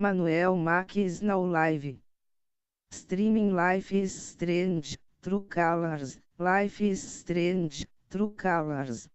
Manuel Marques Now Live. Streaming Life is Strange, True Colors. Life is Strange, True Colors.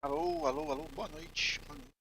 Alô, alô, alô, boa noite. Boa noite.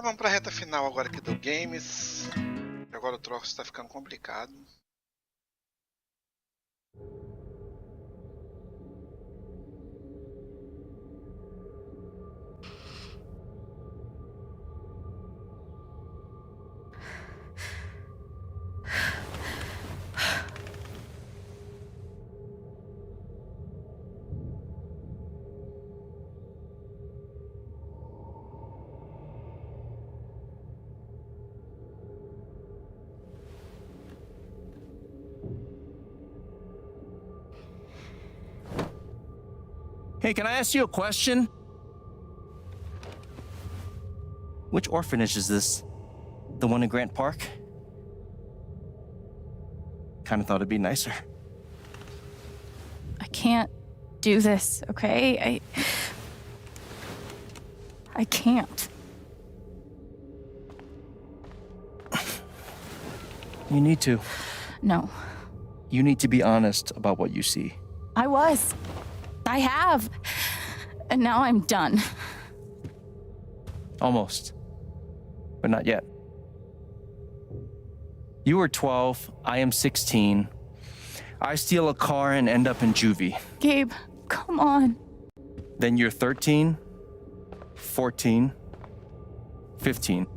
Vamos pra reta final agora aqui do Games. Agora o troço tá ficando complicado. Hey, can I ask you a question? Which orphanage is this? The one in Grant Park? Kinda thought it'd be nicer. I can't do this, okay? I can't. You need to. No. You need to be honest about what you see. I was. I have. And now I'm done. Almost. But not yet. You were 12, I am 16. I steal a car and end up in juvie. Gabe, come on. Then you're 13, 14, 15.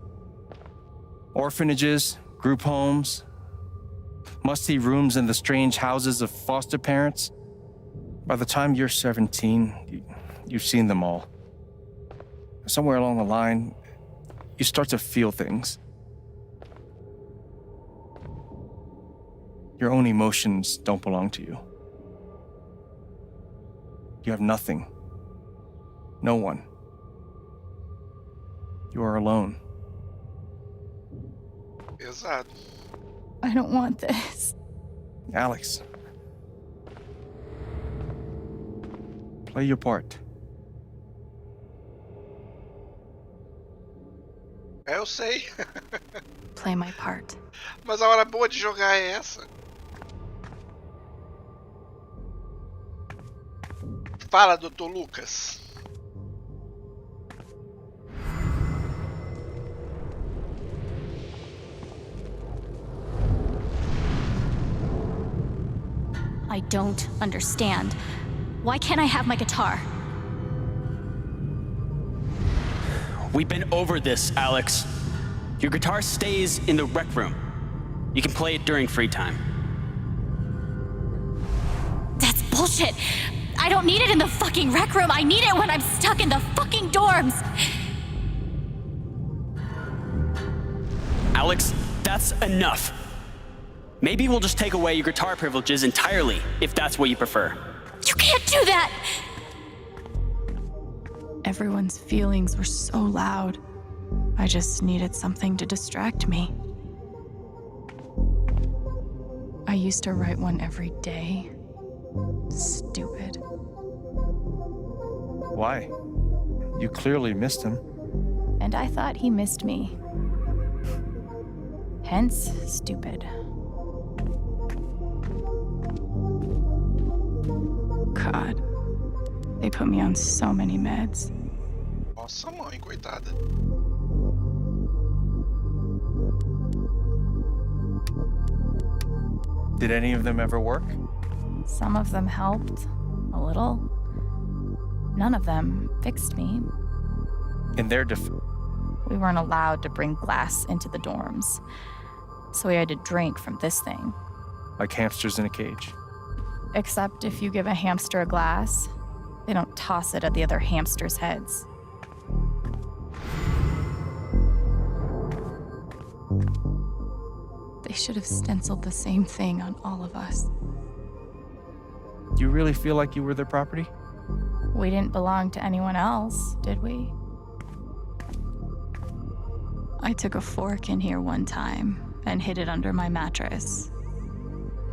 Orphanages, group homes, musty rooms in the strange houses of foster parents. By the time you're 17, you've seen them all. Somewhere along the line, you start to feel things. Your own emotions don't belong to you. You have nothing. No one. You are alone. Pesado. I don't want this. Alex. Play your part. Eu sei. Play my part. Mas a hora boa de jogar é essa. Fala, Dr. Lucas. I don't understand. Why can't I have my guitar? We've been over this, Alex. Your guitar stays in the rec room. You can play it during free time. That's bullshit. I don't need it in the fucking rec room. I need it when I'm stuck in the fucking dorms. Alex, That's enough. Maybe we'll just take away your guitar privileges entirely, if that's what you prefer. You can't do that! Everyone's feelings were so loud. I just needed something to distract me. I used to write one every day. Stupid. Why? You clearly missed him. And I thought he missed me. Hence, stupid. God, they put me on so many meds. Nossa mãe, coitada. Did any of them ever work? Some of them helped, a little. None of them fixed me. In their We weren't allowed to bring glass into the dorms, so we had to drink from this thing. like hamsters in a cage. Except if you give a hamster a glass, they don't toss it at the other hamsters' heads. They should have stenciled the same thing on all of us. Do you really feel like you were their property? We didn't belong to anyone else, did we? I took a fork in here one time and hid it under my mattress.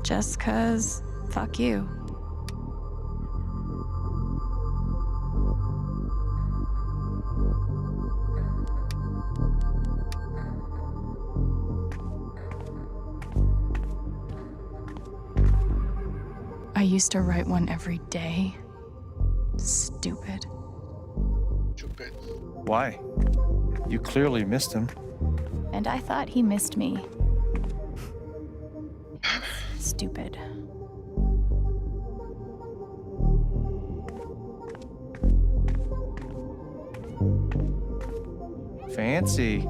Just 'cause, fuck you. I used to write one every day. Stupid. Stupid. Why? You clearly missed him. And I thought he missed me. Stupid. Fancy.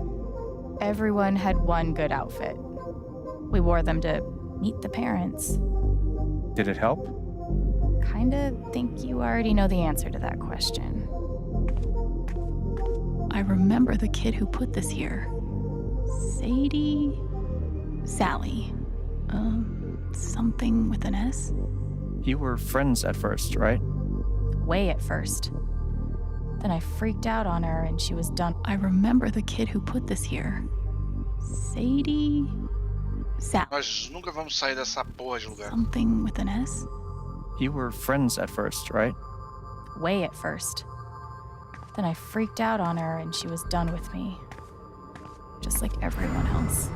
Everyone had one good outfit. We wore them to meet the parents. Did it help? Kinda think you already know the answer to that question. I remember the kid who put this here. Sally. Something with an S? You were friends at first, right? Way at first. Then I freaked out on her and she was done. I remember the kid who put this here. Sally. Nós nunca vamos sair dessa porra de lugar. Something with an S? You were friends at first, right? Way at first. Then I freaked out on her and she was done with me. Just like everyone else.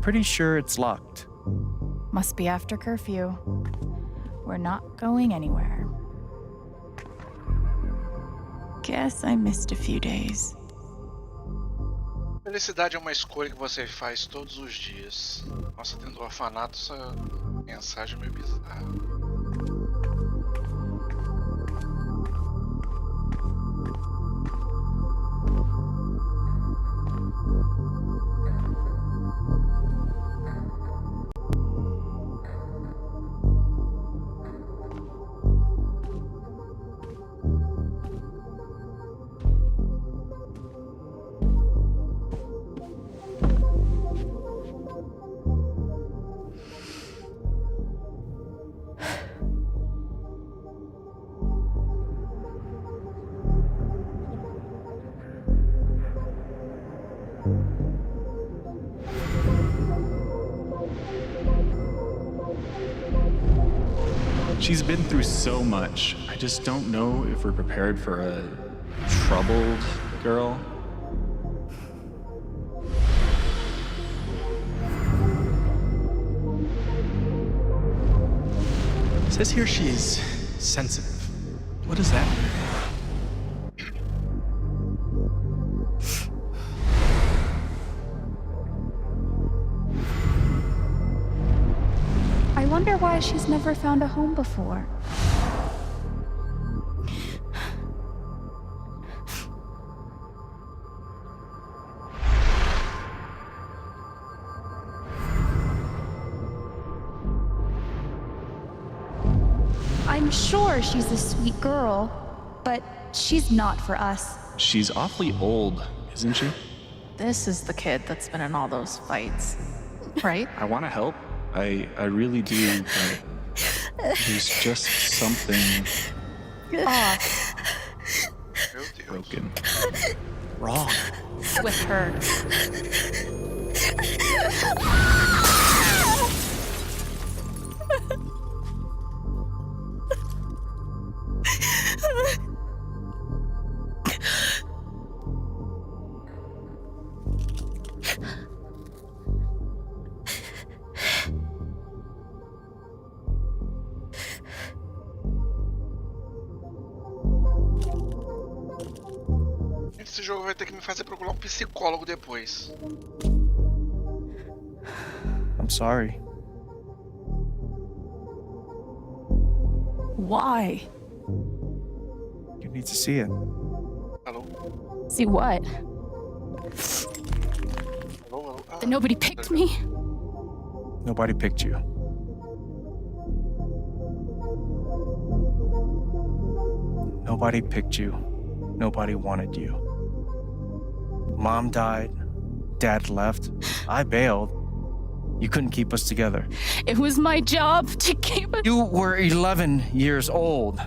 Pretty sure it's locked. Must be after curfew. We're not going anywhere. Guess I missed a few days. Felicidade é uma escolha que você faz todos os dias. Nossa, dentro do orfanato essa mensagem é meio bizarra. She's been through so much. I just don't know if we're prepared for a troubled girl. It says here she's sensitive. What does that mean? I wonder why she's never found a home before. I'm sure she's a sweet girl, but she's not for us. She's awfully old, isn't she? This is the kid that's been in all those fights, right? I want to help. I really do, but there's just something Off Meu Deus. broken. Wrong. with her. Esse jogo vai ter que me fazer procurar um psicólogo depois. I'm sorry. Why? You need to see it. Alô? See what? Alô, alô? Ah, That nobody picked me? Nobody picked you. Nobody picked you. Nobody wanted you. Mom died. Dad left. I bailed. You couldn't keep us together. It was my job to keep it. You were 11 years old.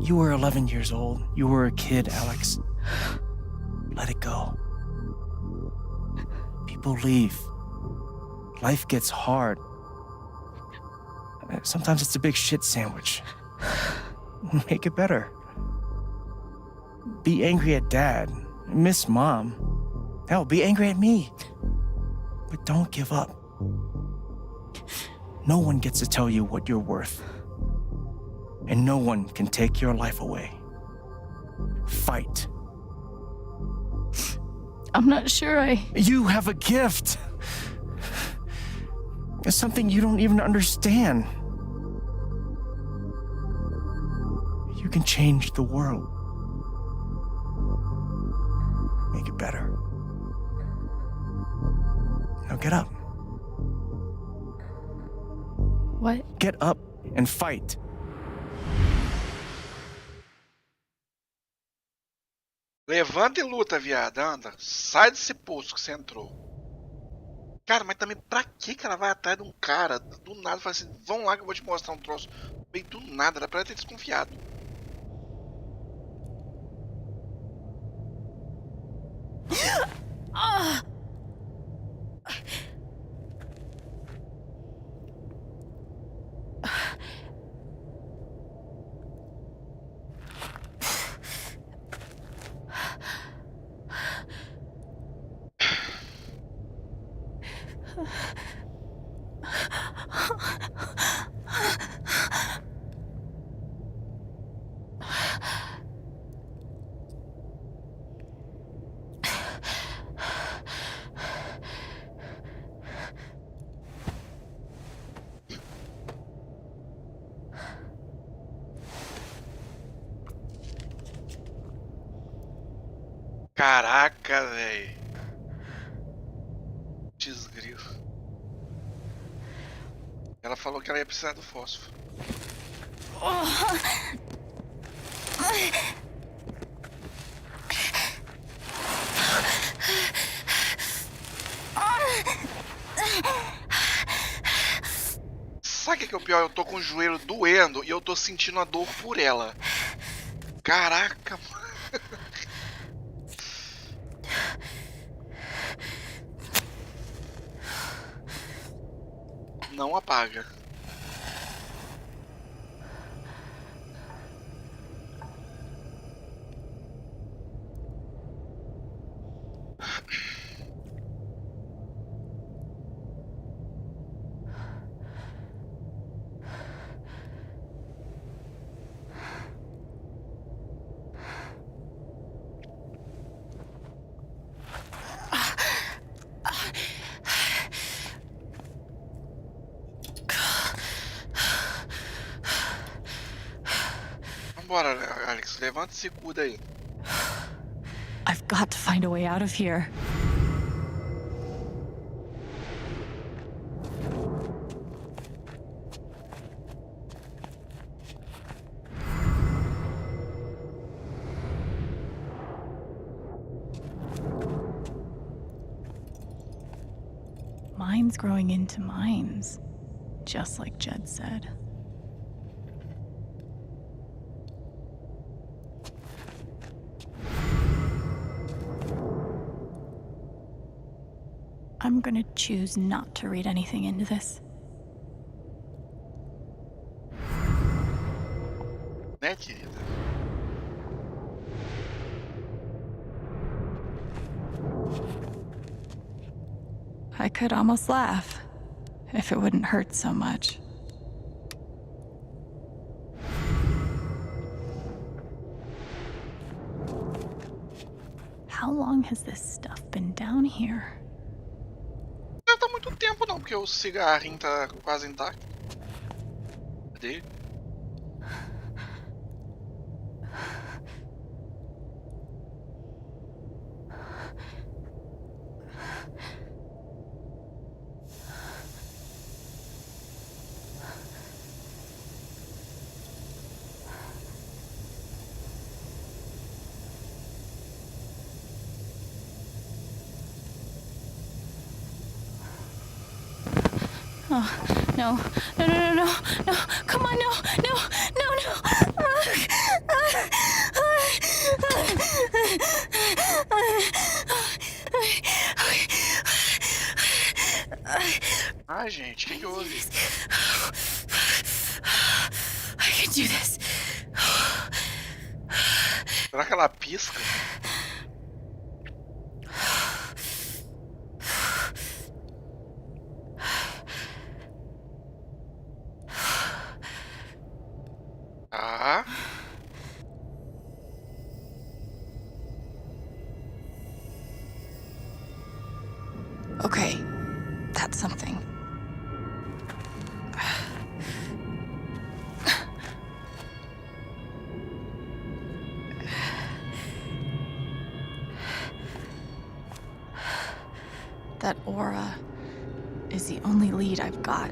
You were 11 years old. You were a kid, Alex. Let it go. People leave. Life gets hard. Sometimes it's a big shit sandwich. Make it better. Be angry at Dad. Miss Mom. Hell, be angry at me. But don't give up. No one gets to tell you what you're worth. And no one can take your life away. Fight. I'm not sure You have a gift. It's something you don't even understand. You can change the world. Make it better. Now get up. What? Get up and fight. Levanta e luta, viado. Anda. Sai desse poço que você entrou. Cara, mas também pra que ela vai atrás de um cara? Do nada, fala assim, vão lá que eu vou te mostrar um troço. Bem, do nada, dá pra ela ter desconfiado. Caraca, velho. Desgrilo. Ela falou que ela ia precisar do fósforo. Sabe o que é o pior? Eu tô com o joelho doendo e eu tô sentindo a dor por ela. Caraca, mano. Não apaga. Vambora, Alex. Levanta e se cuida aí. I've got to find a way out of here. vines growing into mines, just like Jed said. I'm gonna choose not to read anything into this. Né, querida? I could almost laugh, if it wouldn't hurt so much. How long has this stuff been down here? Não tá muito tempo não, porque o cigarrinho tá quase intacto. Cadê? Oh, no, no, no, no, no, no, come on, no, no, no, no. Ai, gente, o que houve? I can do this. Será que ela pisca? Ah. Okay, that's something. That aura is the only lead I've got.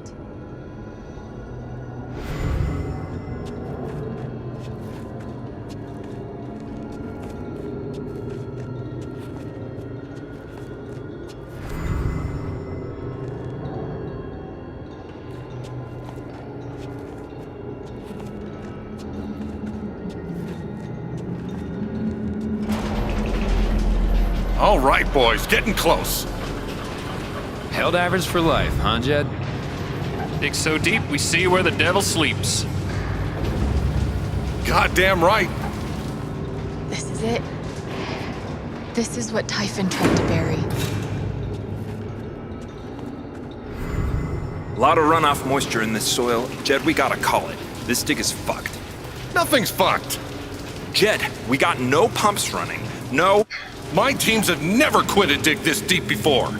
All right, boys, getting close. Helldivers for life, huh, Jed? Dig so deep, we see where the devil sleeps. Goddamn right. This is it. This is what Typhon tried to bury. A lot of runoff moisture in this soil. Jed, we gotta call it. This dig is fucked. Nothing's fucked. Jed, we got no pumps running. No. My teams have never quit a dig this deep before.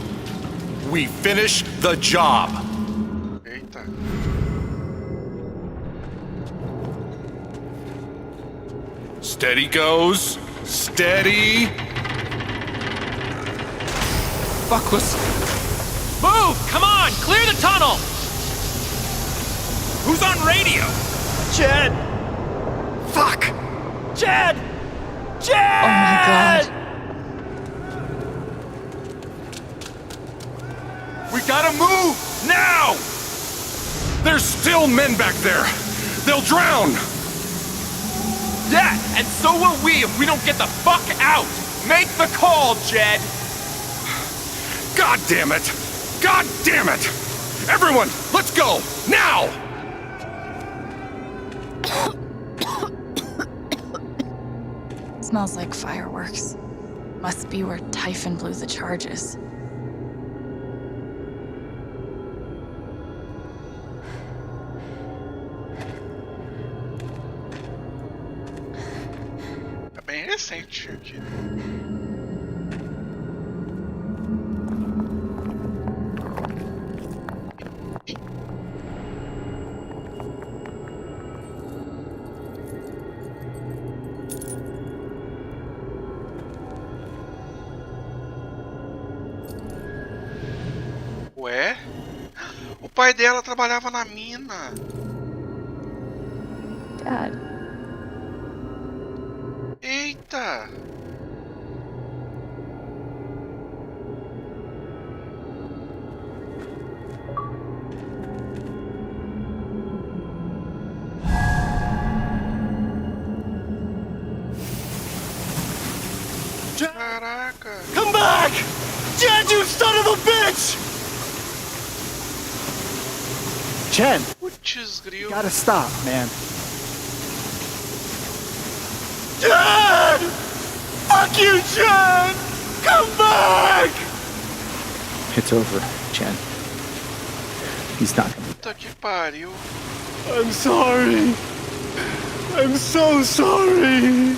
We finish the job. Eita. Steady goes. Steady. Fuckless. Move! Come on! Clear the tunnel! Who's on radio? Jed! Fuck! Jed! Jed! Oh my god. We gotta move! Now! There's still men back there. They'll drown. Yeah, and so will we if we don't get the fuck out! Make the call, Jed! God damn it! God damn it! Everyone, let's go! Now! Smells like fireworks. Must be where Typhon blew the charges. É bem recente, gente. Ué? O pai dela trabalhava na mina. Dad. Eita! Caraca. Come back! Jed, you son of a bitch! Chen, Putz, grilo. gotta stop, man. Jed! Fuck you, Chen! Come back! It's over, Chen. He's not gonna. Puta que pariu. I'm sorry. I'm so sorry.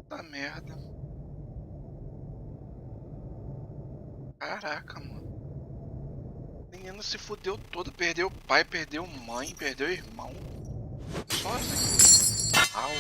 Puta merda. Caraca, mano. O menino se fudeu todo. Perdeu pai, perdeu mãe, perdeu irmão. Sozinho. Au.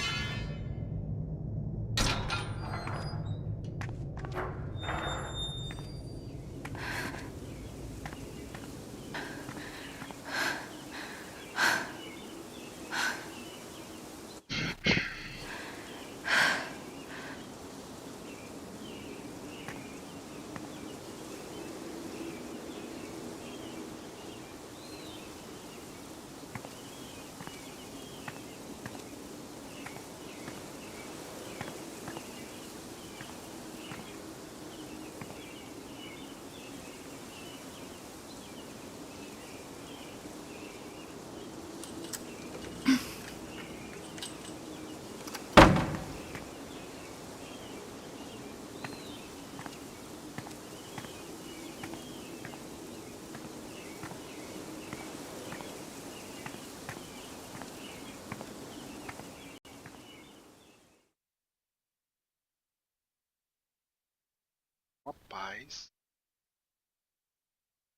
Rapaz.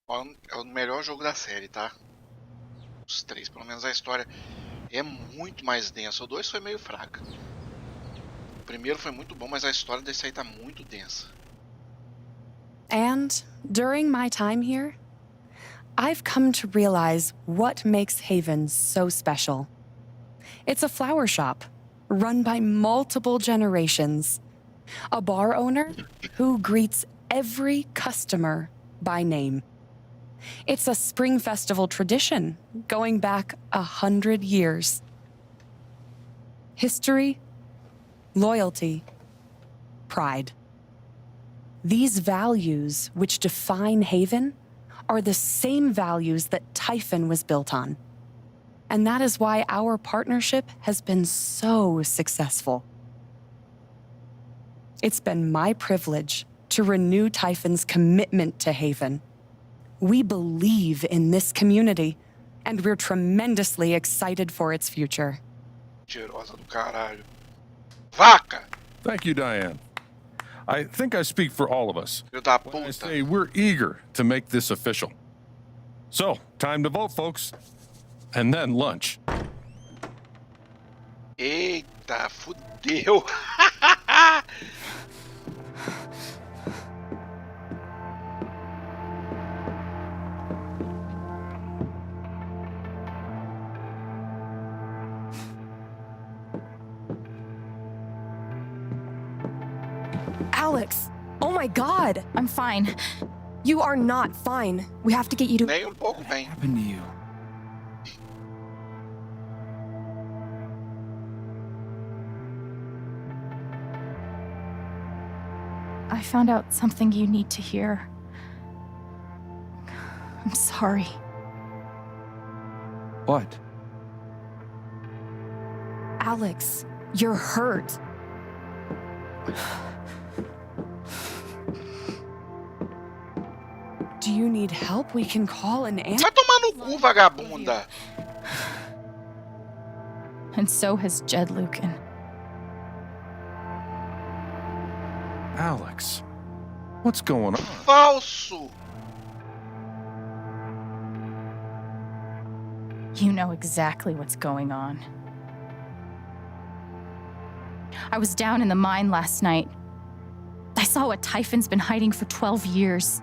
Ó, é o melhor jogo da série, tá? Os três, pelo menos a história é muito mais densa. O 2 foi meio fraca. O primeiro foi muito bom, mas a história desse aí tá muito densa. And during my time here, I've come to realize what makes Haven so special. It's a flower shop run by multiple generations. A bar owner who greets every customer by name. It's a spring festival tradition going back 100 years. History, loyalty, pride. These values which define Haven are the same values that Typhon was built on. And that is why our partnership has been so successful. It's been my privilege to renew Typhon's commitment to Haven. We believe in this community, and we're tremendously excited for its future. Cheirosa do caralho. Vaca! Thank you, Diane. I think I speak for all of us Filho da when I puta. say we're eager to make this official. So, time to vote, folks. And then lunch. Eita, fudeu. Alex! Oh my god! I'm fine. You are not fine. We have to get you to. Nem pouco bem. Happened to you? I found out something you need to hear. I'm sorry. What? Alex, you're hurt. Do you need help? We can call an ambulance. Vai tomar no cu, vagabunda. And so has Jed Lucan. Alex, what's going on? Falso. You know exactly what's going on. I was down in the mine last night. I saw what Typhon's been hiding for 12 years.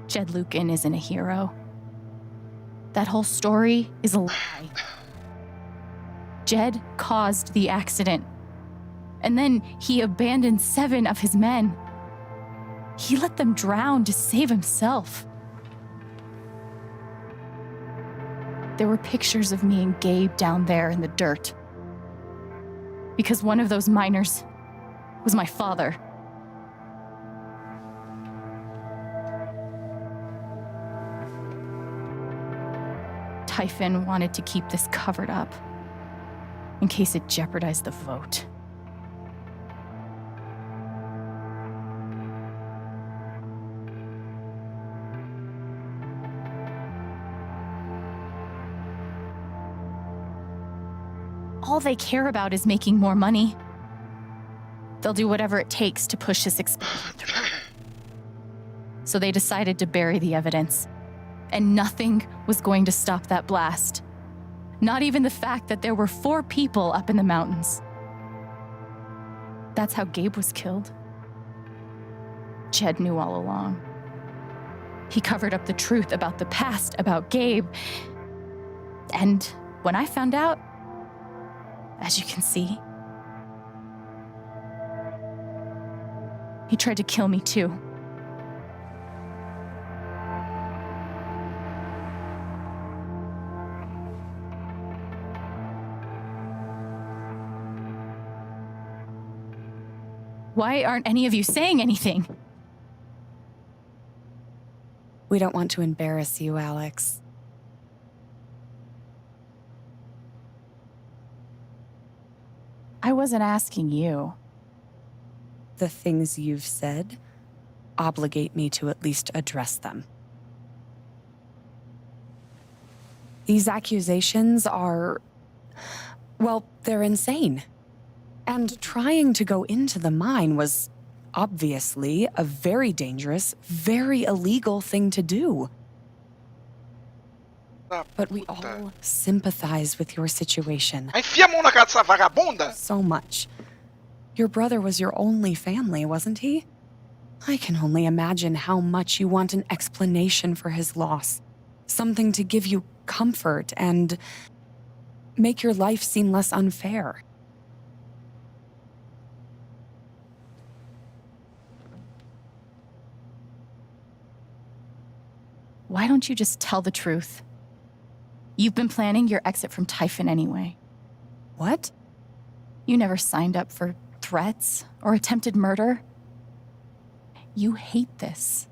Jed Lucan isn't a hero. That whole story is a lie. Jed caused the accident. And then he abandoned 7 of his men. He let them drown to save himself. There were pictures of me and Gabe down there in the dirt. Because one of those miners was my father. Typhon wanted to keep this covered up in case it jeopardized the vote. All they care about is making more money. They'll do whatever it takes to push this experiment through. So they decided to bury the evidence. And nothing was going to stop that blast. Not even the fact that there were 4 people up in the mountains. That's how Gabe was killed. Jed knew all along. He covered up the truth about the past, about Gabe. And when I found out, as you can see, he tried to kill me too. Why aren't any of you saying anything? We don't want to embarrass you, Alex. I wasn't asking you. The things you've said obligate me to at least address them. These accusations are, well, they're insane. And trying to go into the mine was obviously a very dangerous, very illegal thing to do. But we all sympathize with your situation. Enfia a mão na cara dessa vagabunda! So much. Your brother was your only family, wasn't he? I can only imagine how much you want an explanation for his loss. Something to give you comfort and make your life seem less unfair. Why don't you just tell the truth? You've been planning your exit from Typhon anyway. What? You never signed up for threats or attempted murder. You hate this.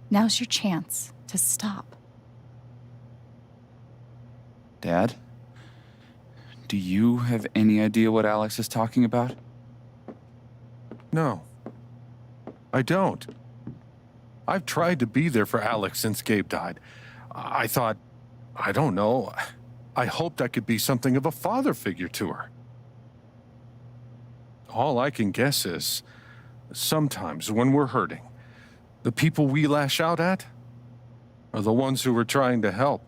Now's your chance to stop. Dad? Do you have any idea what Alex is talking about? No. I don't. I've tried to be there for Alex since Gabe died. I thought, I don't know, I hoped I could be something of a father figure to her. All I can guess is, sometimes when we're hurting, the people we lash out at are the ones who we're trying to help.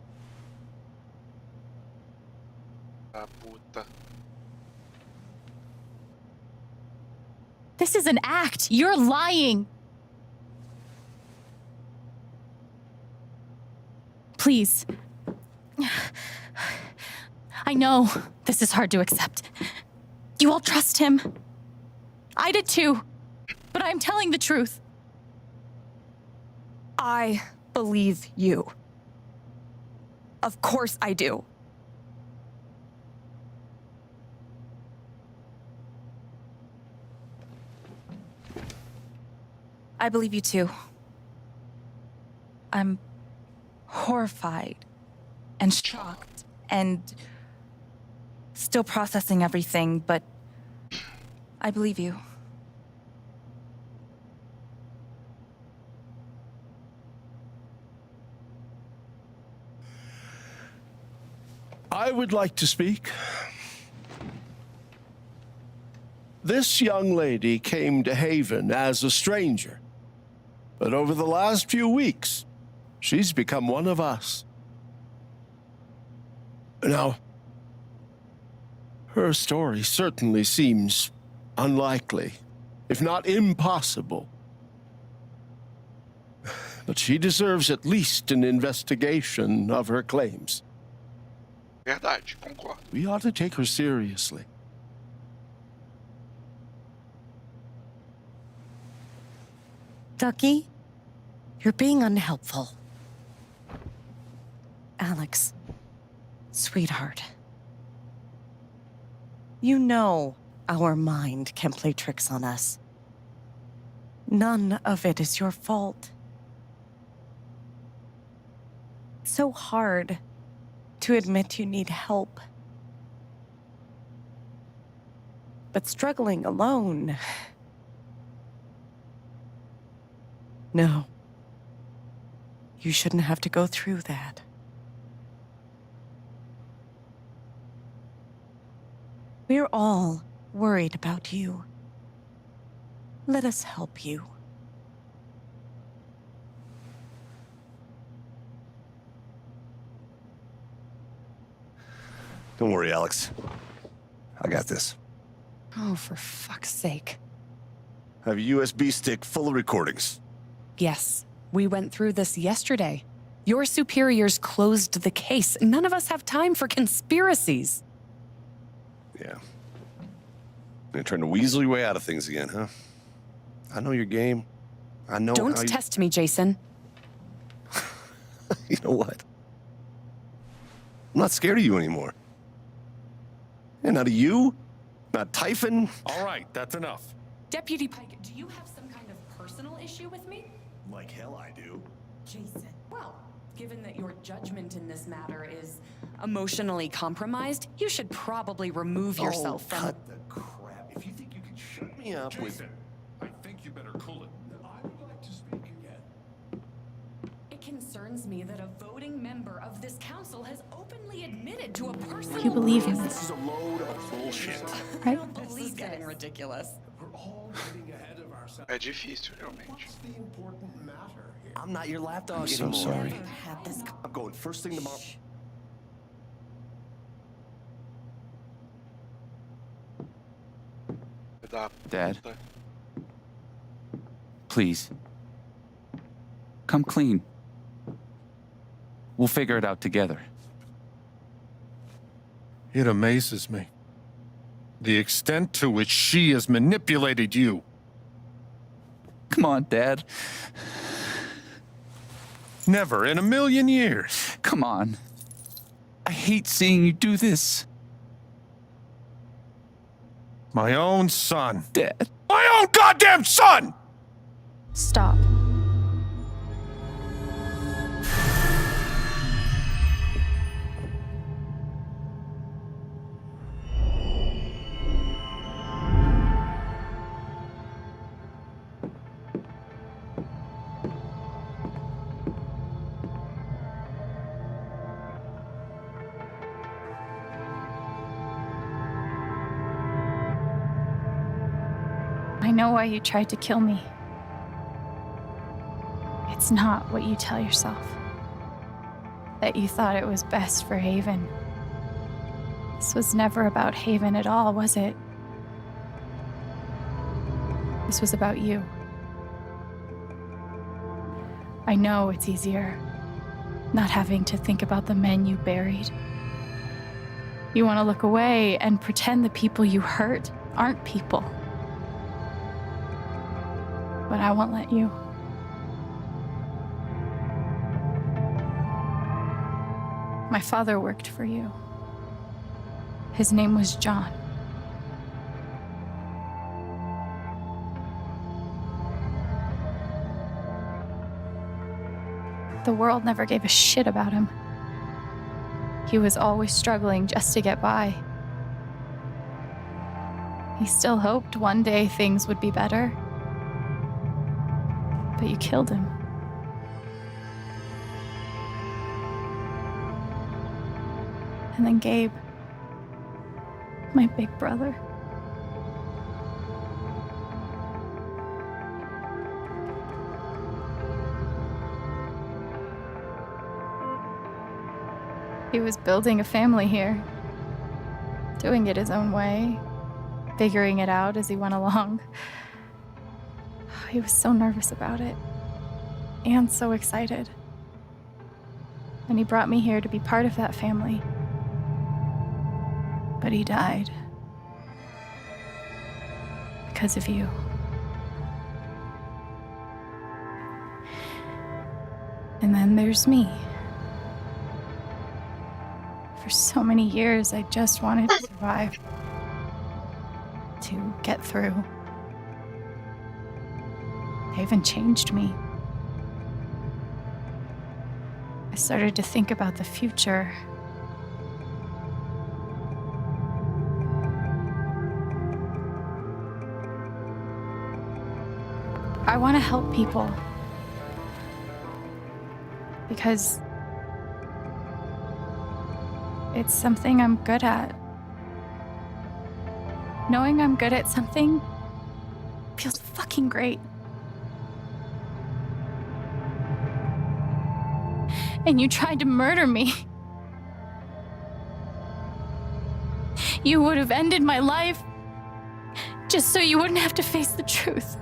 This is an act. You're lying. Please. I know this is hard to accept. You all trust him. I did too. But I'm telling the truth. I believe you. Of course I do. I believe you too. I'm horrified and shocked and still processing everything, but I believe you. I would like to speak. This young lady came to Haven as a stranger, but over the last few weeks, she's become one of us. Now, her story certainly seems unlikely, if not impossible. But she deserves at least an investigation of her claims. Verdade, concordo. We ought to take her seriously. Ducky, you're being unhelpful. Alex, sweetheart. You know our mind can play tricks on us. None of it is your fault. It's so hard to admit you need help. But struggling alone... No. You shouldn't have to go through that. We're all worried about you. Let us help you. Don't worry, Alex. I got this. Oh, for fuck's sake. I have a USB stick full of recordings. Yes, we went through this yesterday. Your superiors closed the case. None of us have time for conspiracies. Yeah. You're trying to weasel your way out of things again, huh? I know your game. I know Don't how you... test me, Jason. You know what? I'm not scared of you anymore. And not of you, not Typhon. All right, that's enough. Deputy Pike, do you have some kind of personal issue with me? Like hell I do. Jason. Well, given that your judgment in this matter is emotionally compromised, you should probably remove yourself from... cut the crap. If you think you can shut me up with... Jason, I think you better cool it. I would like to speak again. It concerns me that a voting member of this council has openly admitted to a personal... You believe in This is a load of bullshit. I right? don't believe getting ridiculous. We're all getting ahead of ourselves. É difícil, realmente. What's the important matter here? I'm not your lapdog I'm so anymore. sorry. Had this I'm going first thing tomorrow. Dad, please. Come clean. We'll figure it out together. It amazes me. The extent to which she has manipulated you. Come on, Dad. Never in a million years. Come on. I hate seeing you do this. My own son. Dad. My own goddamn son! Stop. I know why you tried to kill me. It's not what you tell yourself. That you thought it was best for Haven. This was never about Haven at all, was it? This was about you. I know it's easier not having to think about the men you buried. You want to look away and pretend the people you hurt aren't people. But I won't let you. My father worked for you. His name was John. The world never gave a shit about him. He was always struggling just to get by. He still hoped one day things would be better. But you killed him. And then Gabe, my big brother. He was building a family here, doing it his own way, figuring it out as he went along. He was so nervous about it, and so excited. And he brought me here to be part of that family. But he died. Because of you. And then there's me. For so many years, I just wanted to survive. To get through. Haven changed me. I started to think about the future. I want to help people. Because it's something I'm good at. Knowing I'm good at something feels fucking great. And you tried to murder me. You would have ended my life just so you wouldn't have to face the truth.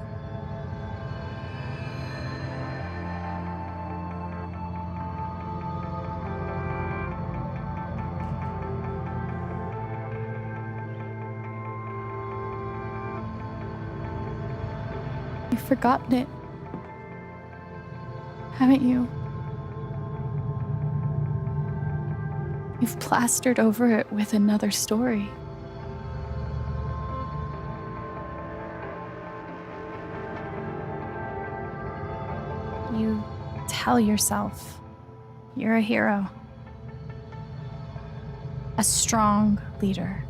You've forgotten it, haven't you? You've plastered over it with another story. You tell yourself you're a hero, a strong leader.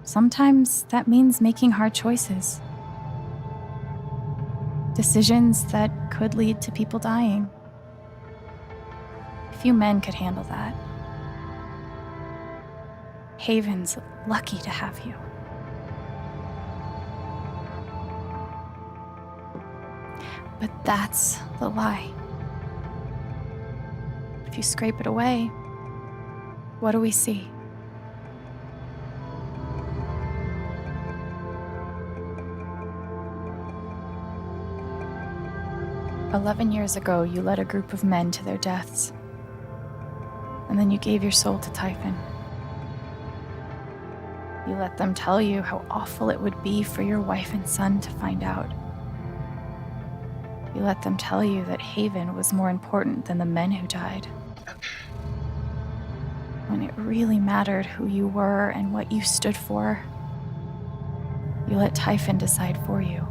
Sometimes that means making hard choices. Decisions that could lead to people dying. Few men could handle that. Haven's lucky to have you. But that's the lie. If you scrape it away, what do we see? "11 years ago, you led a group of men to their deaths. And then you gave your soul to Typhon. You let them tell you how awful it would be for your wife and son to find out. You let them tell you that Haven was more important than the men who died. When it really mattered who you were and what you stood for, you let Typhon decide for you.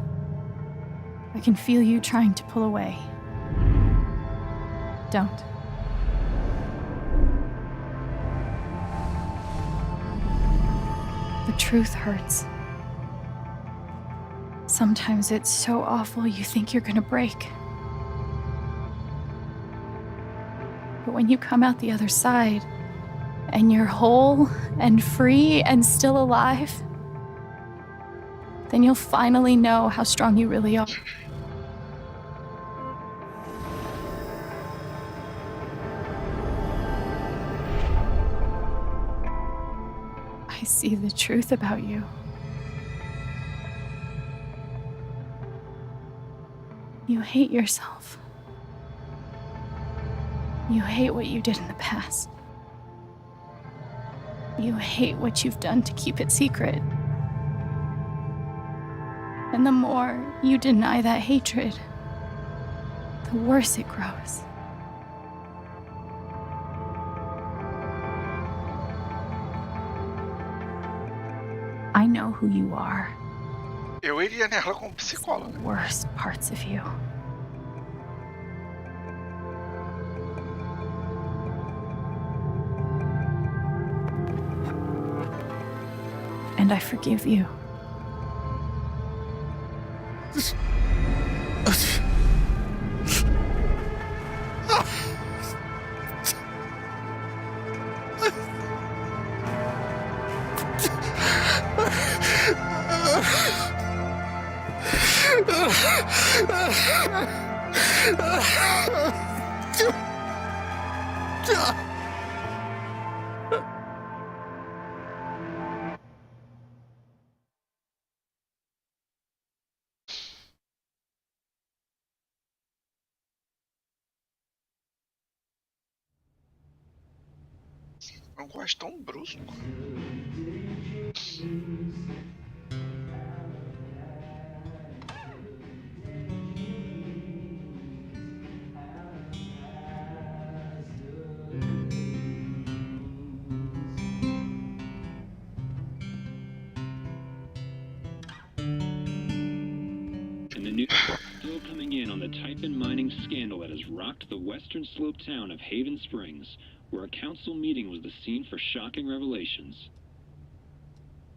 I can feel you trying to pull away. Don't. The truth hurts. Sometimes it's so awful you think you're gonna break. But when you come out the other side, and you're whole and free and still alive, then you'll finally know how strong you really are. I see the truth about you. You hate yourself. You hate what you did in the past. You hate what you've done to keep it secret. And the more you deny that hatred, the worse it grows. I know who you are. Eu iria nela como psicóloga. The worst parts of you. And I forgive you. Não gosto tão brusco. And the news is still coming in on the Typhon mining scandal that has rocked the western slope town of Haven Springs, where a council meeting was the scene for shocking revelations.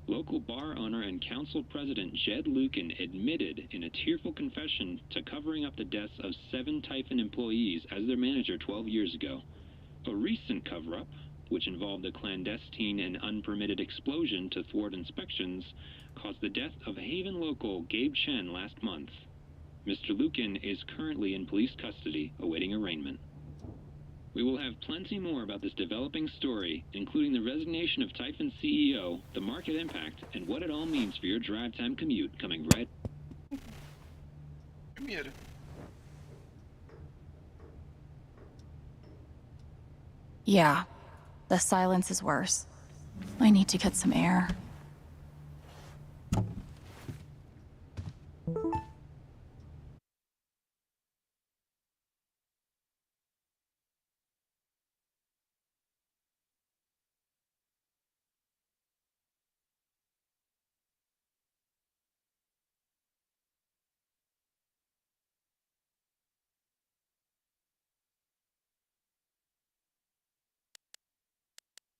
Local bar owner and council president Jed Lucan admitted in a tearful confession to covering up the deaths of 7 Typhon employees as their manager 12 years ago. A recent cover-up, which involved a clandestine and unpermitted explosion to thwart inspections, caused the death of Haven local Gabe Chen last month. Mr. Lucan is currently in police custody, awaiting arraignment. We will have plenty more about this developing story, including the resignation of Typhon CEO, the market impact, and what it all means for your drive time commute, coming right. Come here. Yeah, the silence is worse. I need to get some air.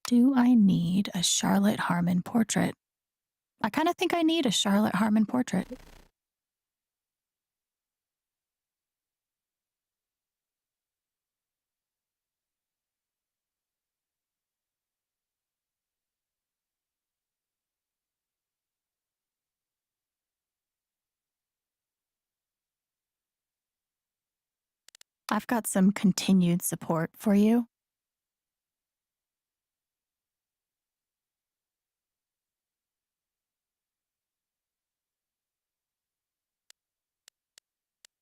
Do I need a Charlotte Harmon portrait? I kind of think I need a Charlotte Harmon portrait. I've got some continued support for you.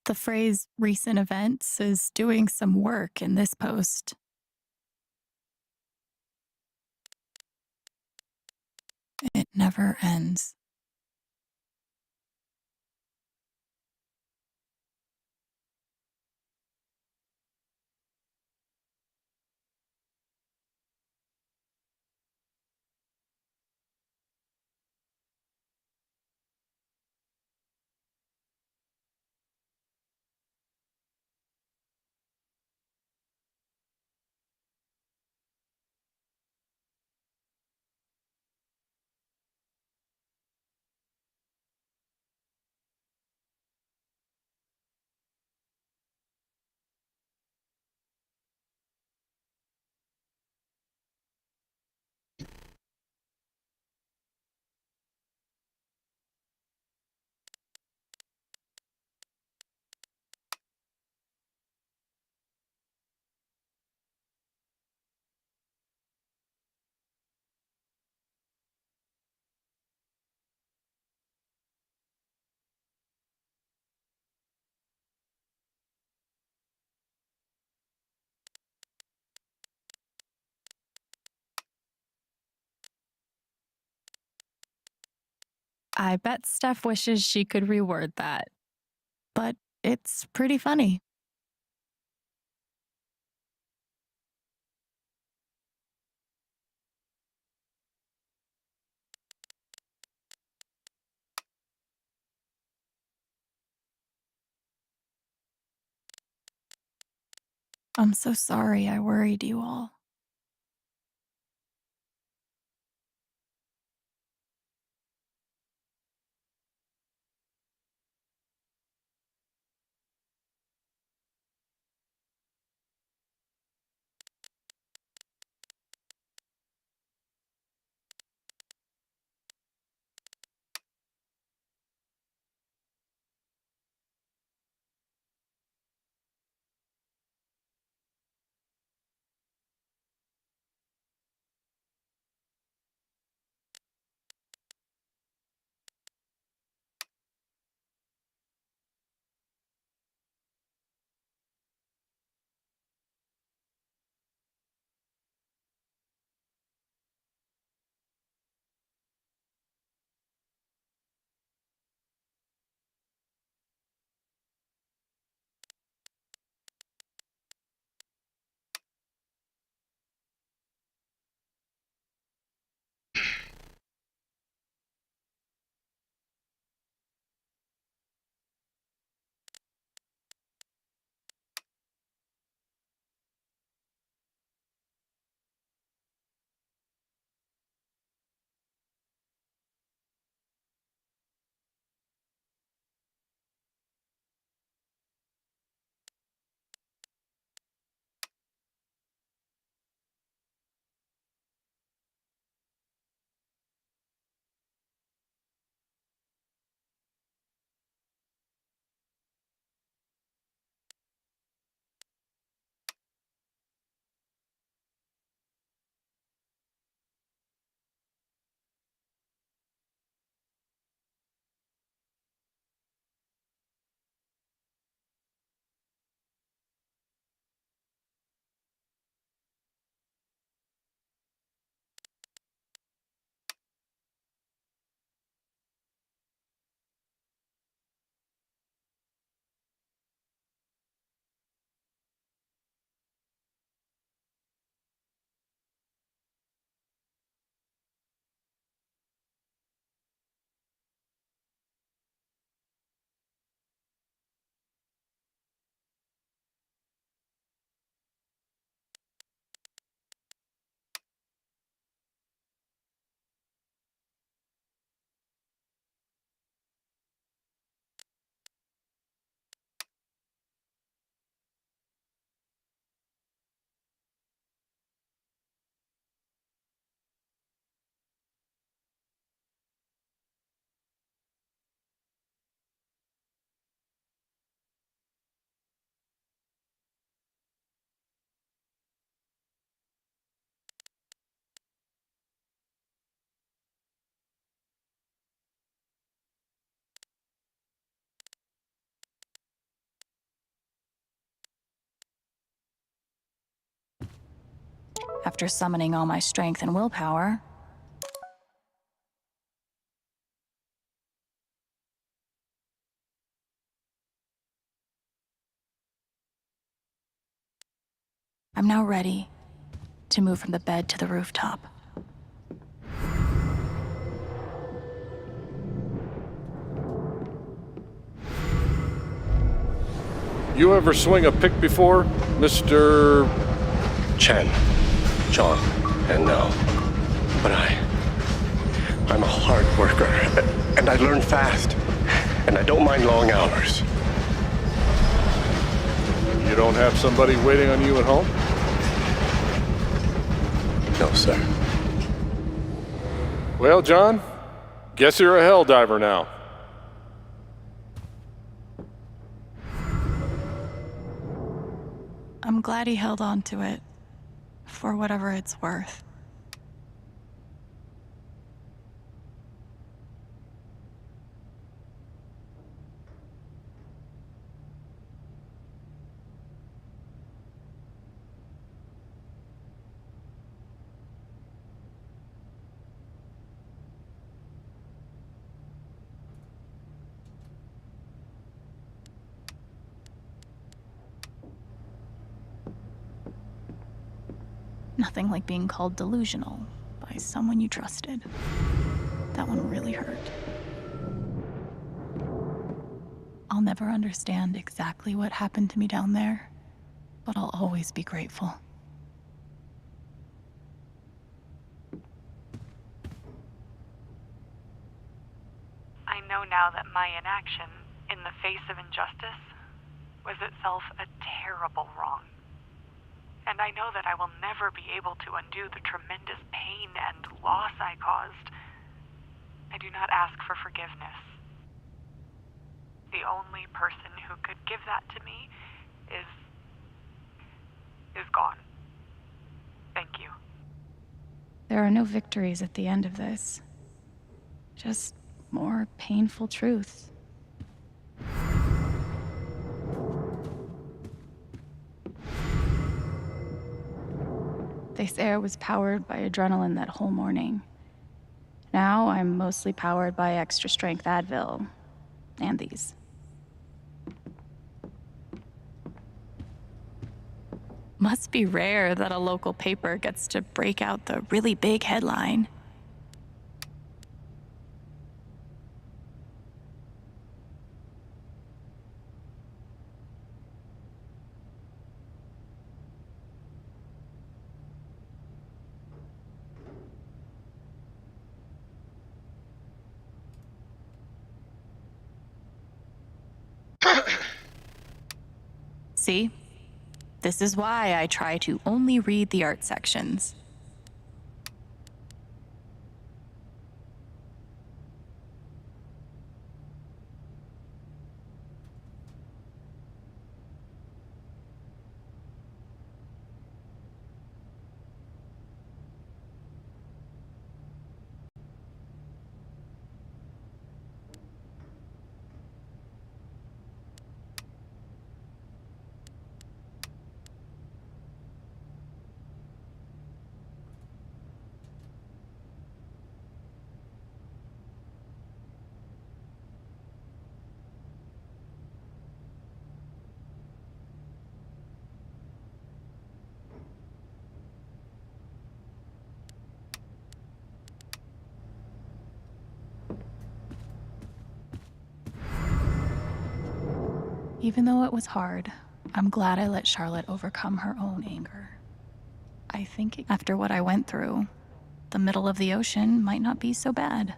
The phrase recent events is doing some work in this post. It never ends. I bet Steph wishes she could reword that. But it's pretty funny. I'm so sorry I worried you all. After summoning all my strength and willpower, I'm now ready to move from the bed to the rooftop. You ever swing a pick before, Mr. Chen, John, and no. But I'm a hard worker, and I learn fast, and I don't mind long hours. You don't have somebody waiting on you at home? No, sir. Well, John, guess you're a hell diver now. I'm glad he held on to it, for whatever it's worth. Nothing like being called delusional by someone you trusted. That one really hurt. I'll never understand exactly what happened to me down there, but I'll always be grateful. I know now that my inaction, in the face of injustice, was itself a terrible wrong. And I know that I will never be able to undo the tremendous pain and loss I caused. I do not ask for forgiveness. The only person who could give that to me is gone. Thank you. There are no victories at the end of this. Just more painful truths. This air was powered by adrenaline that whole morning. Now I'm mostly powered by extra strength Advil and these. Must be rare that a local paper gets to break out the really big headline. See? This is why I try to only read the art sections. Even though it was hard, I'm glad I let Charlotte overcome her own anger. I think after what I went through, the middle of the ocean might not be so bad.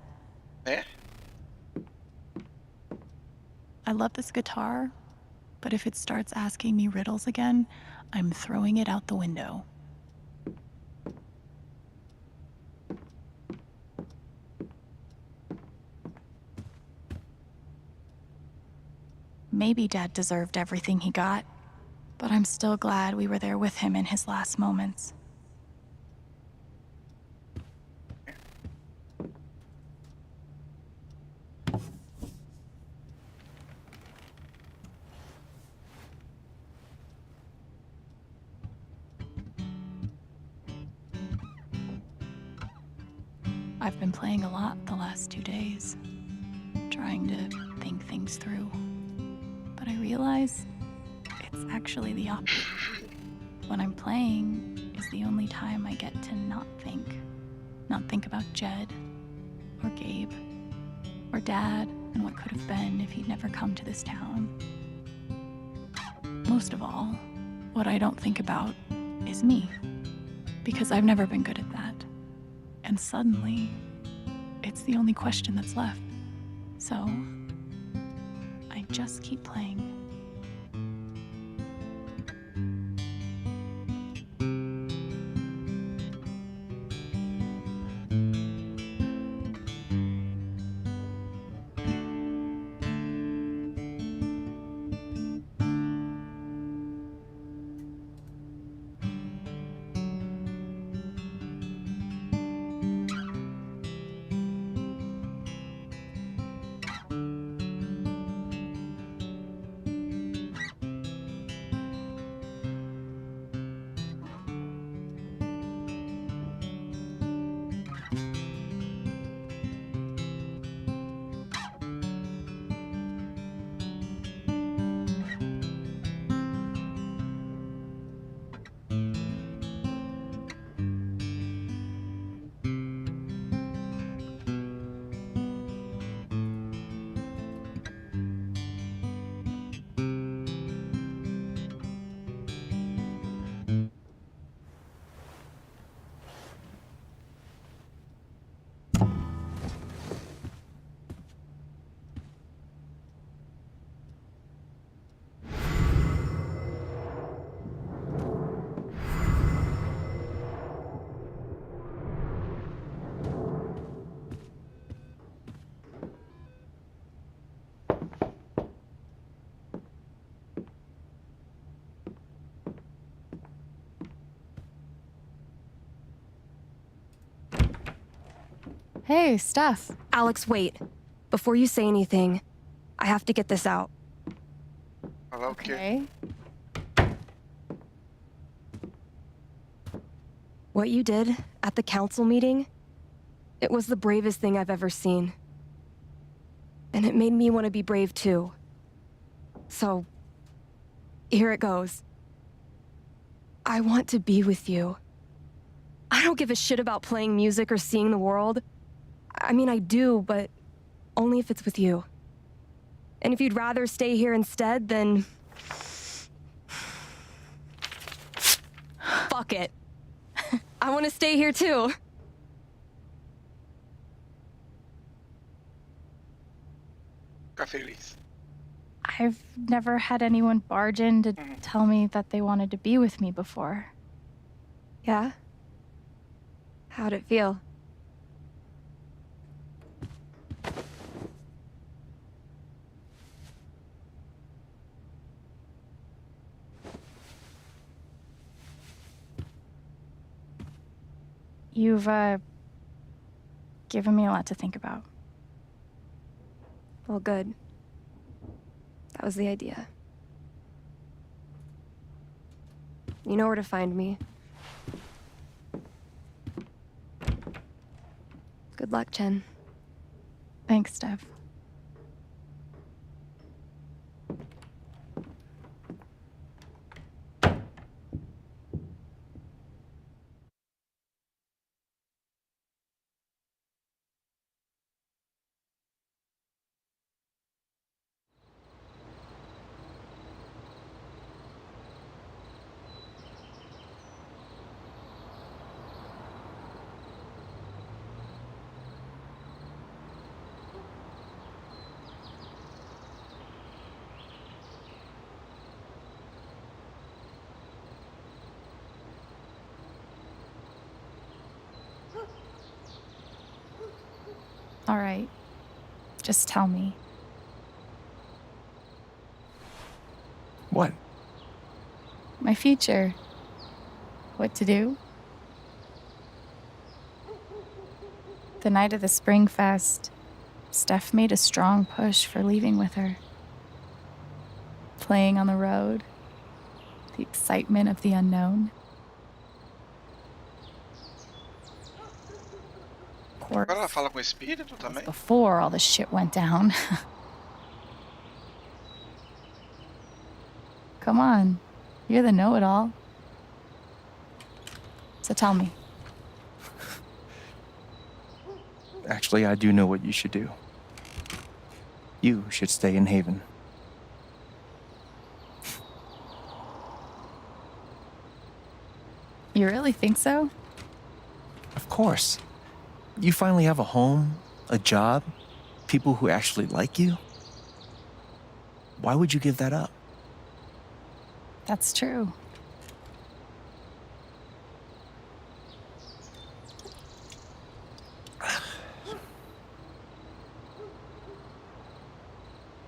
Eh? I love this guitar, but if it starts asking me riddles again, I'm throwing it out the window. Maybe Dad deserved everything he got, but I'm still glad we were there with him in his last moments. I've been playing a lot the last 2 days, trying to think things through. But I realize it's actually the opposite. When I'm playing is the only time I get to not think. Not think about Jed, or Gabe, or Dad, and what could have been if he'd never come to this town. Most of all, what I don't think about is me, because I've never been good at that. And suddenly, it's the only question that's left. So, I just keep playing. Hey, Steph. Alex, wait. Before you say anything, I have to get this out. Okay. What you did at the council meeting, it was the bravest thing I've ever seen. And it made me want to be brave too. So, here it goes. I want to be with you. I don't give a shit about playing music or seeing the world. I mean, I do, but only if it's with you. And if you'd rather stay here instead, then... fuck it. I want to stay here too. Fica feliz. I've never had anyone barge in to tell me that they wanted to be with me before. Yeah? How'd it feel? You've, given me a lot to think about. Well, good. That was the idea. You know where to find me. Good luck, Chen. Thanks, Steph. All right. Just tell me. What? My future. What to do? The night of the Spring Fest, Steph made a strong push for leaving with her. Playing on the road, the excitement of the unknown. course. Agora ela fala com o espírito também? Before all this shit went down. Come on. You're the know-it-all. So tell me. Actually, I do know what you should do. You should stay in Haven. You really think so? Of course. You finally have a home, a job, people who actually like you. Why would you give that up? That's true.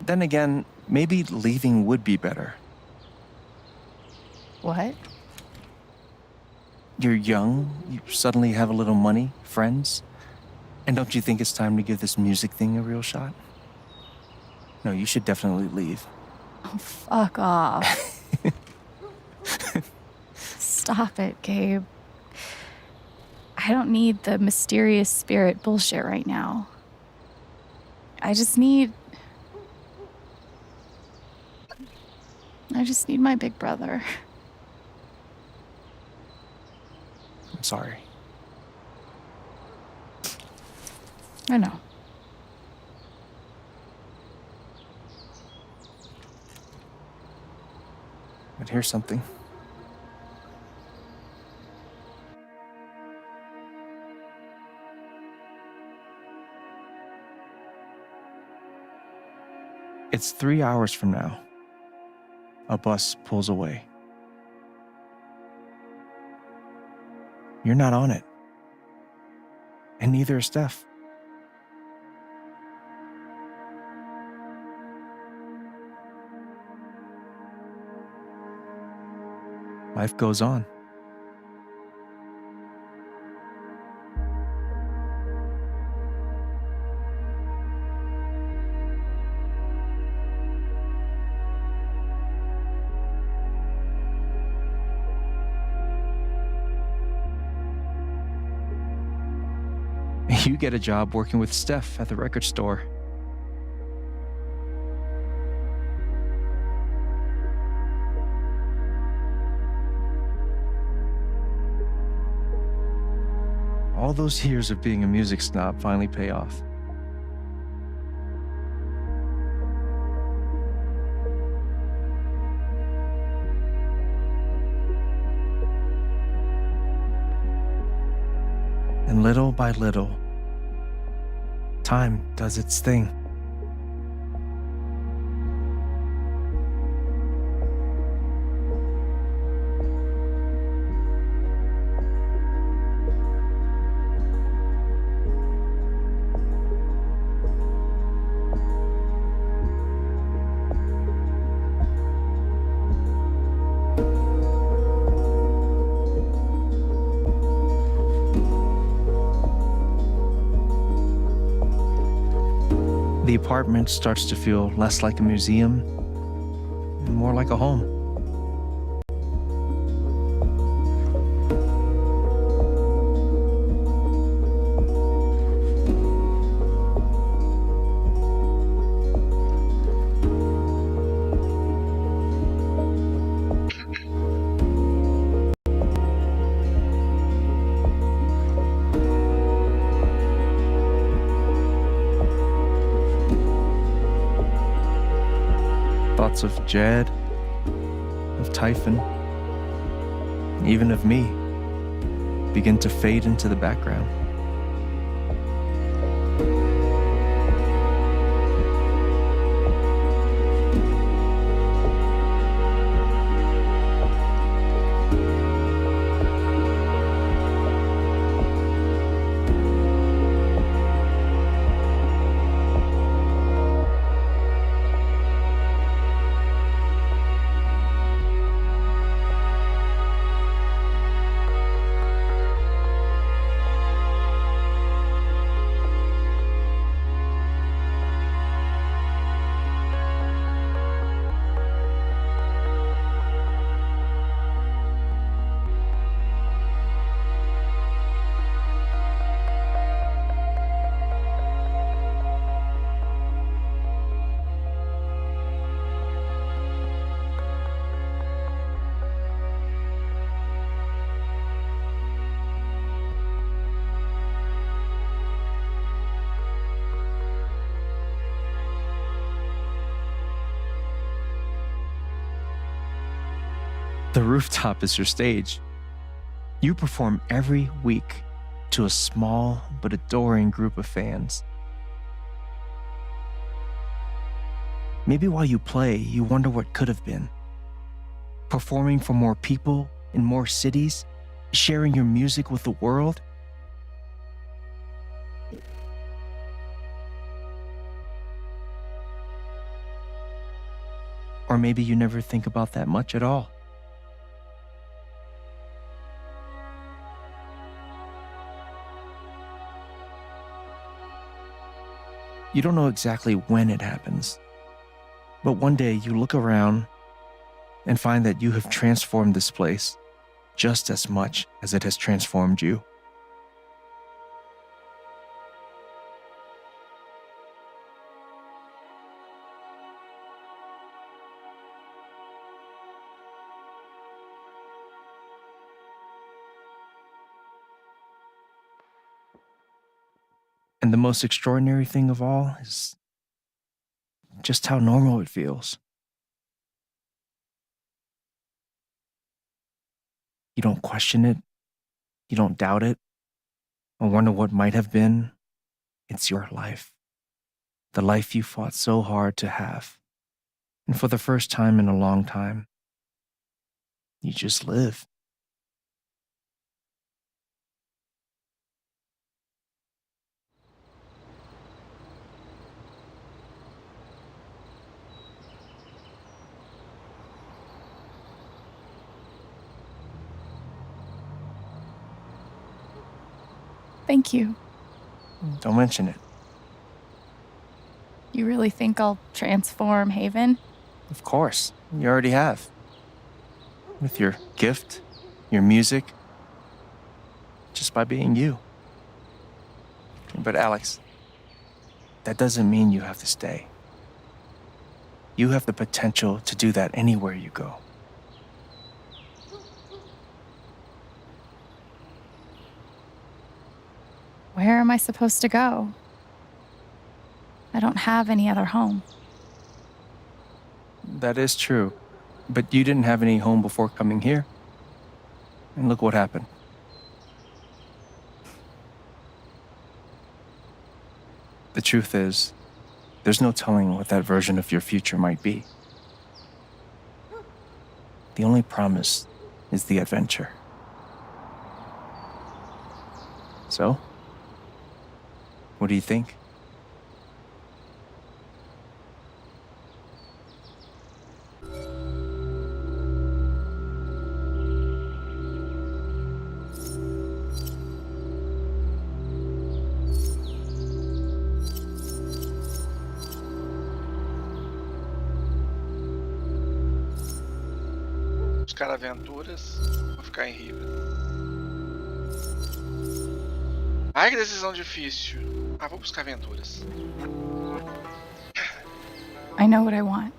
Then again, maybe leaving would be better. What? You're young, you suddenly have a little money, friends. And don't you think it's time to give this music thing a real shot? No, you should definitely leave. Oh, fuck off. Stop it, Gabe. I don't need the mysterious spirit bullshit right now. I just need my big brother. I'm sorry. I know. But here's something. It's 3 hours from now. A bus pulls away. You're not on it. And neither is Steph. Life goes on. You get a job working with Steph at the record store. All those years of being a music snob finally pay off. And little by little, time does its thing. The apartment starts to feel less like a museum and more like a home. Thoughts of Jed, of Typhon, and even of me begin to fade into the background. The rooftop is your stage. You perform every week to a small but adoring group of fans. Maybe while you play, you wonder what could have been. Performing for more people in more cities, sharing your music with the world. Or maybe you never think about that much at all. You don't know exactly when it happens, but one day you look around and find that you have transformed this place just as much as it has transformed you. And the most extraordinary thing of all is just how normal it feels. You don't question it, you don't doubt it, or wonder what might have been. It's your life, the life you fought so hard to have. And for the first time in a long time, you just live. Thank you. Don't mention it. You really think I'll transform Haven? Of course, you already have. With your gift, your music, just by being you. But Alex, that doesn't mean you have to stay. You have the potential to do that anywhere you go. Where am I supposed to go? I don't have any other home. That is true, but you didn't have any home before coming here. And look what happened. The truth is, there's no telling what that version of your future might be. The only promise is the adventure. So, what do you think? Buscar aventuras ou ficar em Riven? Ai, que decisão difícil. Ah, vou buscar aventuras. I know what I want.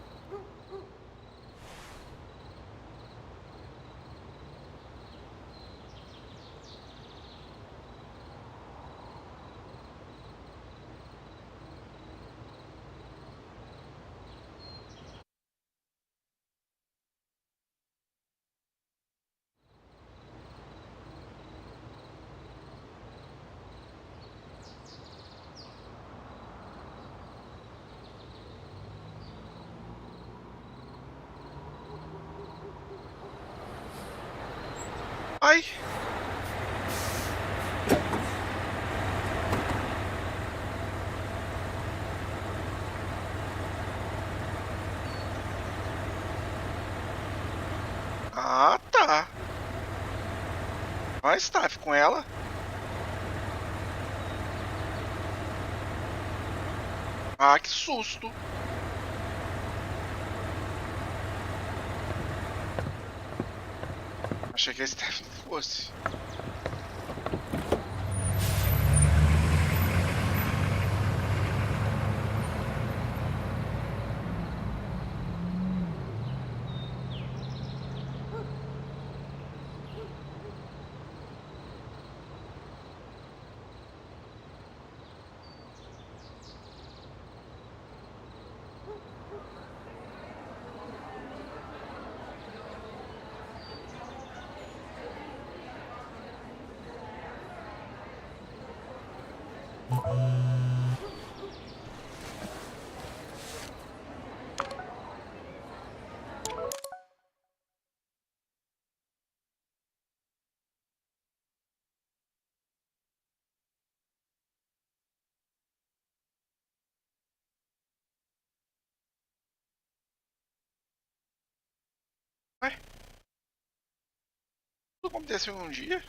Ai! Ah, tá. Vai, Staff, com ela. Ah, que susto. Achei que a Steph não fosse. Ué? Tudo aconteceu em um dia?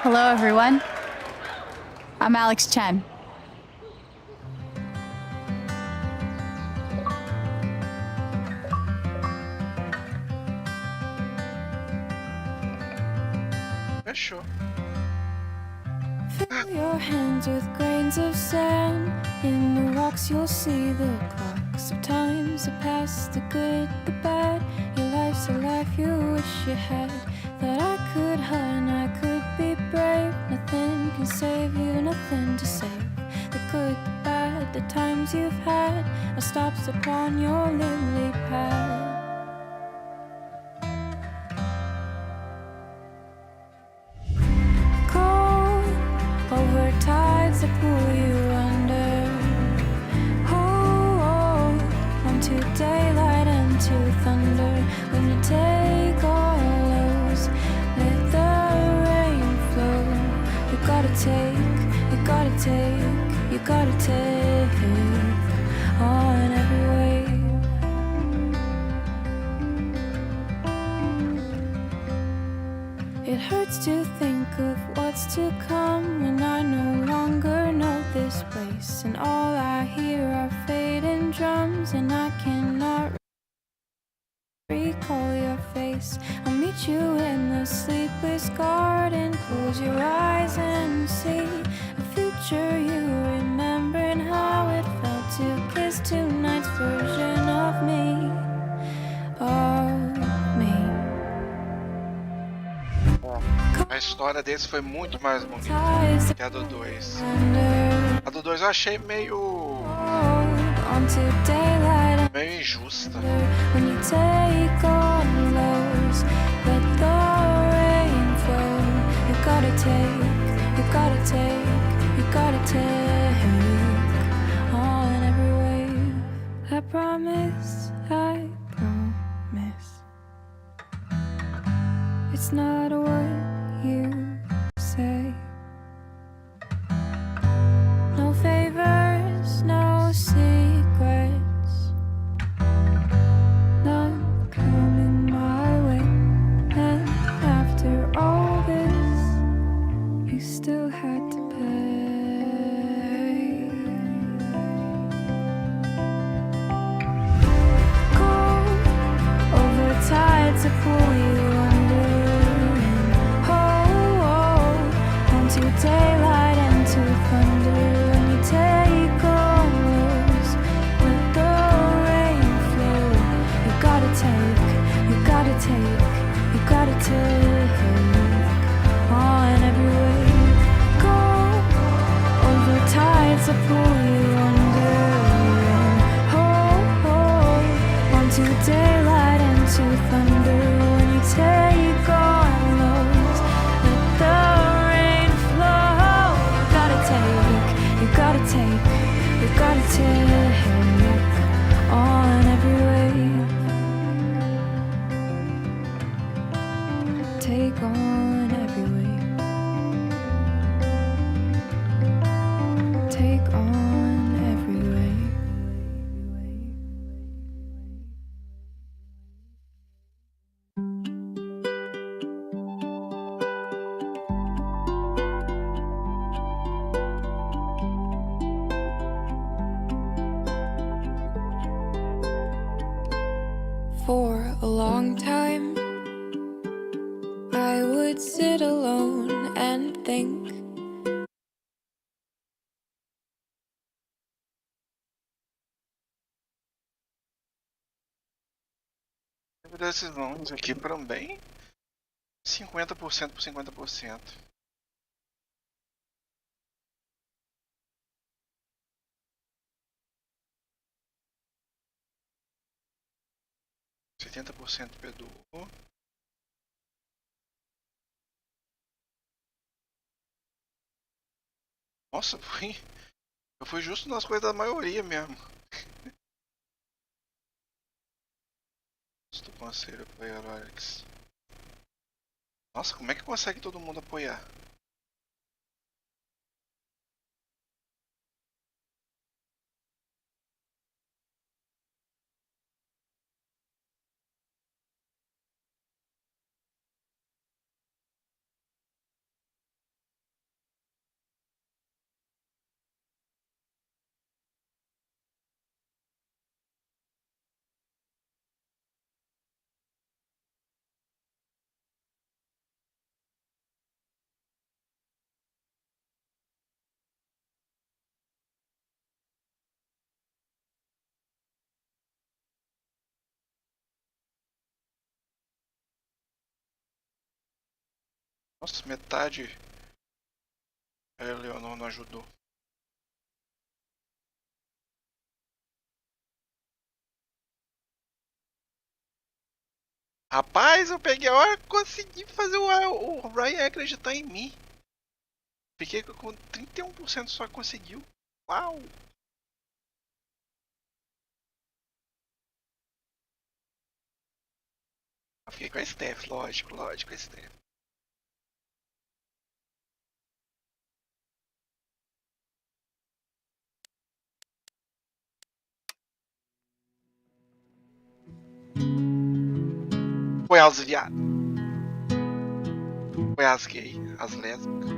Hello, everyone. I'm Alex Chen. Fechou. Fill your hands with grains of sand. In the rocks you'll see the clocks of times, the past, the good, the bad. Your life's a life you wish you had. That I could hide, I could be brave. Nothing can save you, nothing to save. The good, the bad, the times you've had are stops upon your lily pad. Over tides that pull you under. Onto daylight and to thunder. When you take all those, let the rain flow. You gotta take, you gotta take, you gotta take on every wave. It hurts to think of what's to come when I no longer know this place, and all I hear are fading drums, and I cannot recall your face. I'll meet you in the sleepless garden. Close your eyes and see a future you remember, and how it felt to kiss tonight's version of me. A história desse foi muito mais bonita que a do 2. A do 2 eu achei meio injusta. When you take on lows, let the rain flow. You gotta take, you gotta take, you gotta take on every wave. I promise, I promise. It's not what you say. No favors, no secrets, none coming my way. And after all this, you still had to pay. Go over tides to pull you under. To daylight and to thunder. When you take all those, let the rain flow. You gotta take, you gotta take, you gotta take on every wave. Go over tides that pull you under. Onto daylight and to thunder. When you take on those, let the you gotta take, you gotta take on every wave. Take on every wave. Take on every wave. For a long time, I would sit alone and think. Desses nomes aqui foram bem 50% por 50%. 80% perdoou. Nossa, eu fui justo nas coisas da maioria mesmo. Do conselho apoiar o Alex. Nossa, como é que consegue todo mundo apoiar? Nossa, metade. A Leonor não ajudou. Rapaz, eu peguei a hora que consegui fazer o Ryan acreditar em mim. Fiquei com 31% só conseguiu. Uau! Eu fiquei com a Steph, lógico, a Steph. Foi as viadas. Foi as gay, as lésbicas.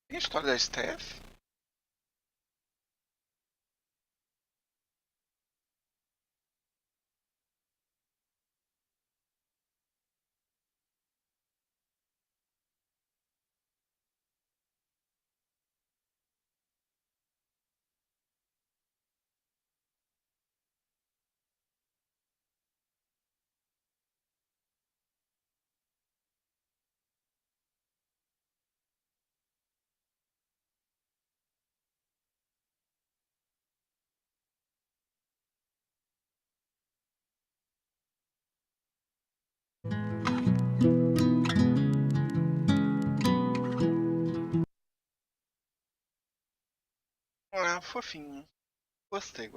Tem a história da Steph? Ah, fofinho. Gostei.